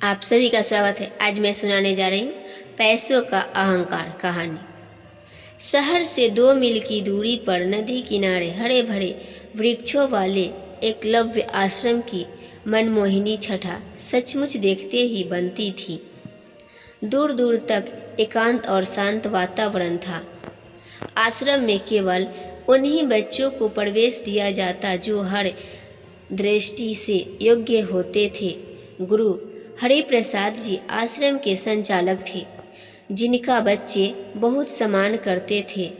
आप सभी का स्वागत है। आज मैं सुनाने जा रही हूँ पैसों का अहंकार कहानी। शहर से 2 मील की दूरी पर नदी किनारे हरे भरे वृक्षों वाले एकलव्य आश्रम की मनमोहिनी छटा सचमुच देखते ही बनती थी। दूर दूर तक एकांत और शांत वातावरण था। आश्रम में केवल उन्हीं बच्चों को प्रवेश दिया जाता जो हर दृष्टि से योग्य होते थे। गुरु हरिप्रसाद जी आश्रम के संचालक थे, जिनका बच्चे बहुत सम्मान करते थे।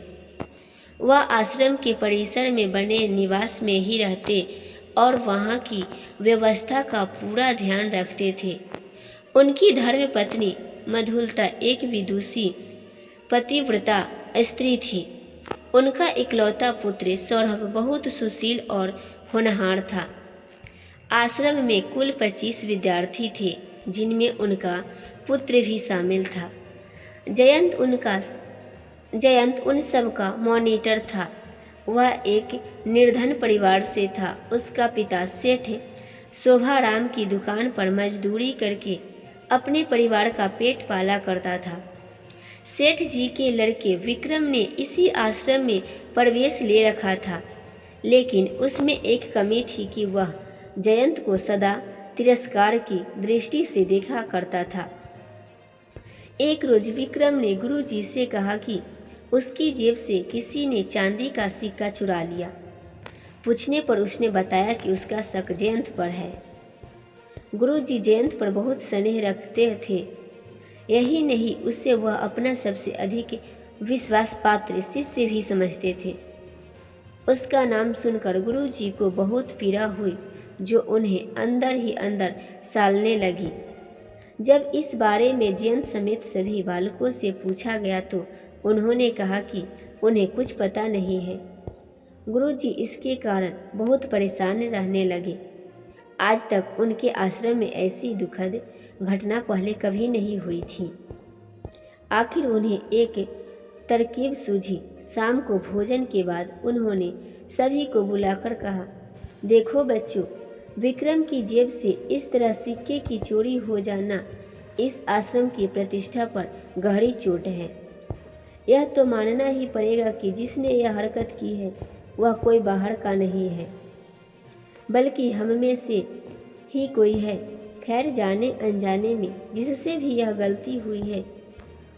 वह आश्रम के परिसर में बने निवास में ही रहते और वहाँ की व्यवस्था का पूरा ध्यान रखते थे। उनकी धर्मपत्नी मधुलता एक विदुषी पतिव्रता स्त्री थी। उनका इकलौता पुत्र सौरभ बहुत सुशील और होनहार था। आश्रम में कुल 25 विद्यार्थी थे, जिनमें उनका पुत्र भी शामिल था। जयंत उन सब का मॉनिटर था। वह एक निर्धन परिवार से था। उसका पिता सेठ शोभाराम की दुकान पर मजदूरी करके अपने परिवार का पेट पाला करता था। सेठ जी के लड़के विक्रम ने इसी आश्रम में प्रवेश ले रखा था, लेकिन उसमें एक कमी थी कि वह जयंत को सदा तिरस्कार की दृष्टि से देखा करता था। एक रोज विक्रम ने गुरुजी से कहा कि उसकी जेब से किसी ने चांदी का सिक्का चुरा लिया। पूछने पर उसने बताया कि उसका शक जयंत पर है। गुरुजी जयंत पर बहुत स्नेह रखते थे। यही नहीं, उसे वह अपना सबसे अधिक विश्वास पात्र शिष्य भी समझते थे। उसका नाम सुनकर गुरुजी को बहुत पीड़ा हुई, जो उन्हें अंदर ही अंदर सालने लगी। जब इस बारे में जयंत समेत सभी बालकों से पूछा गया तो उन्होंने कहा कि उन्हें कुछ पता नहीं है। गुरुजी इसके कारण बहुत परेशान रहने लगे। आज तक उनके आश्रम में ऐसी दुखद घटना पहले कभी नहीं हुई थी। आखिर उन्हें एक तरकीब सूझी। शाम को भोजन के बाद उन्होंने सभी को बुलाकर कहा, देखो बच्चों, विक्रम की जेब से इस तरह सिक्के की चोरी हो जाना इस आश्रम की प्रतिष्ठा पर गहरी चोट है। यह तो मानना ही पड़ेगा कि जिसने यह हरकत की है वह कोई बाहर का नहीं है, बल्कि हम में से ही कोई है। खैर, जाने अनजाने में जिससे भी यह गलती हुई है,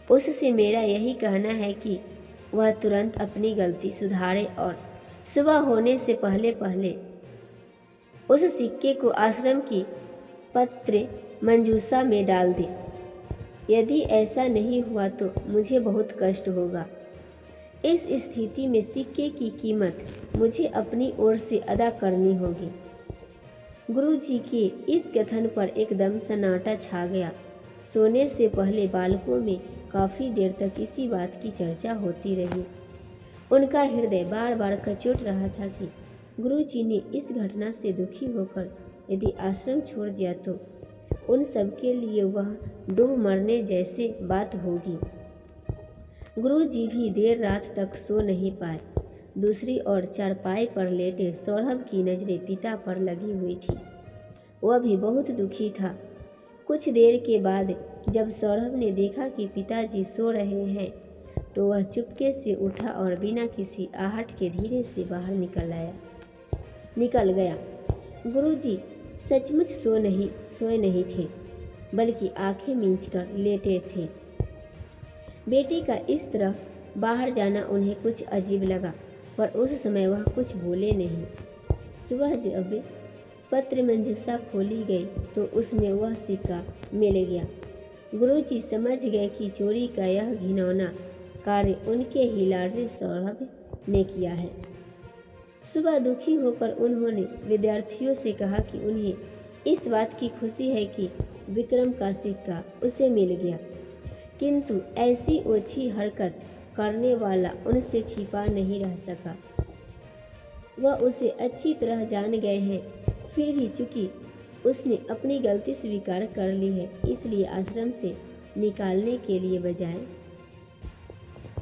उससे मेरा यही कहना है कि वह तुरंत अपनी गलती सुधारे और सुबह होने से पहले पहले उस सिक्के को आश्रम की पत्र मंजूषा में डाल दे। यदि ऐसा नहीं हुआ तो मुझे बहुत कष्ट होगा। इस स्थिति में सिक्के की कीमत मुझे अपनी ओर से अदा करनी होगी। गुरुजी के इस कथन पर एकदम सन्नाटा छा गया। सोने से पहले बालकों में काफी देर तक इसी बात की चर्चा होती रही। उनका हृदय बार बार कचोट रहा था कि गुरुजी ने इस घटना से दुखी होकर यदि आश्रम छोड़ दिया तो उन सबके लिए वह डूब मरने जैसे बात होगी। गुरुजी भी देर रात तक सो नहीं पाए। दूसरी ओर चारपाई पर लेटे सौरभ की नजरें पिता पर लगी हुई थी। वह भी बहुत दुखी था। कुछ देर के बाद जब सौरभ ने देखा कि पिताजी सो रहे हैं, तो वह चुपके से उठा और बिना किसी आहट के धीरे से बाहर निकल गया। गुरुजी सचमुच सोए नहीं थे, बल्कि आंखें मींचकर लेटे थे। बेटे का इस तरह बाहर जाना उन्हें कुछ अजीब लगा, पर उस समय वह कुछ बोले नहीं। सुबह जब पत्र मंजूषा खोली गई तो उसमें वह सिक्का मिल गया। गुरुजी समझ गए कि चोरी का यह घिनौना कार्य उनके ही लाडले सौरभ ने किया है। सुबह दुखी होकर उन्होंने विद्यार्थियों से कहा कि उन्हें इस बात की खुशी है कि विक्रम का सिक्का उसे मिल गया, किंतु ऐसी ओछी हरकत करने वाला उनसे छिपा नहीं रह सका। वह उसे अच्छी तरह जान गए हैं, फिर भी चूंकि उसने अपनी गलती स्वीकार कर ली है, इसलिए आश्रम से निकालने के लिए बजाय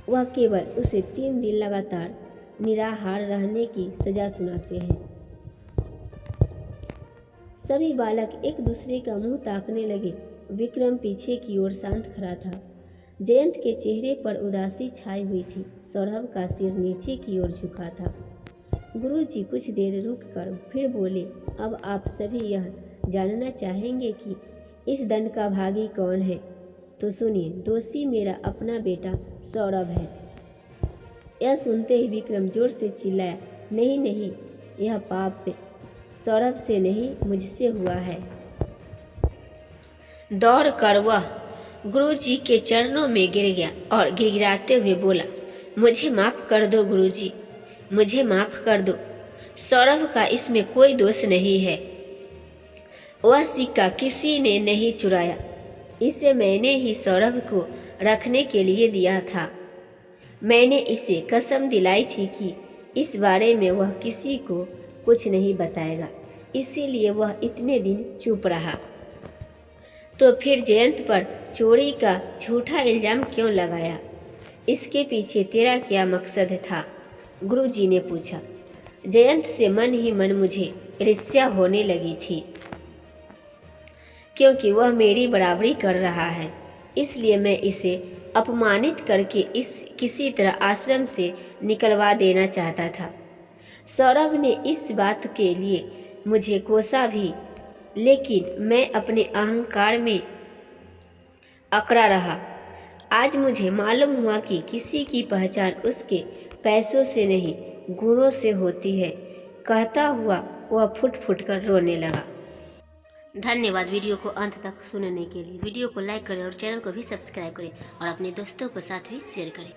वह केवल उसे 3 दिन लगातार निराहार रहने की सजा सुनाते हैं। सभी बालक एक दूसरे का मुंह ताकने लगे। विक्रम पीछे की ओर शांत खड़ा था। जयंत के चेहरे पर उदासी छाई हुई थी। सौरभ का सिर नीचे की ओर झुका था। गुरुजी कुछ देर रुककर फिर बोले, अब आप सभी यह जानना चाहेंगे कि इस दंड का भागी कौन है? तो सुनिए, दोषी मेरा अपना बेटा सौरभ है। यह सुनते ही विक्रम जोर से चिल्लाया, नहीं नहीं, यह पाप सौरभ से नहीं मुझसे हुआ है। दौड़कर वह गुरुजी के चरणों में गिर गया और गिड़गिड़ाते हुए बोला, मुझे माफ कर दो गुरुजी, मुझे माफ कर दो। सौरभ का इसमें कोई दोष नहीं है। वह सिक्का किसी ने नहीं चुराया, इसे मैंने ही सौरभ को रखने के लिए दिया था। मैंने इसे कसम दिलाई थी कि इस बारे में वह किसी को कुछ नहीं बताएगा, इसीलिए वह इतने दिन चुप रहा। तो फिर जयंत पर चोरी का झूठा इल्जाम क्यों लगाया? इसके पीछे तेरा क्या मकसद था? गुरुजी ने पूछा। जयंत से मन ही मन मुझे ईर्ष्या होने लगी थी, क्योंकि वह मेरी बराबरी कर रहा है, इसलिए मैं इसे अपमानित करके किसी तरह आश्रम से निकलवा देना चाहता था। सौरभ ने इस बात के लिए मुझे कोसा भी, लेकिन मैं अपने अहंकार में अकड़ा रहा। आज मुझे मालूम हुआ कि किसी की पहचान उसके पैसों से नहीं, गुणों से होती है। कहता हुआ वह फुट फुट कर रोने लगा। धन्यवाद वीडियो को अंत तक सुनने के लिए। वीडियो को लाइक करें और चैनल को भी सब्सक्राइब करें और अपने दोस्तों के साथ भी शेयर करें।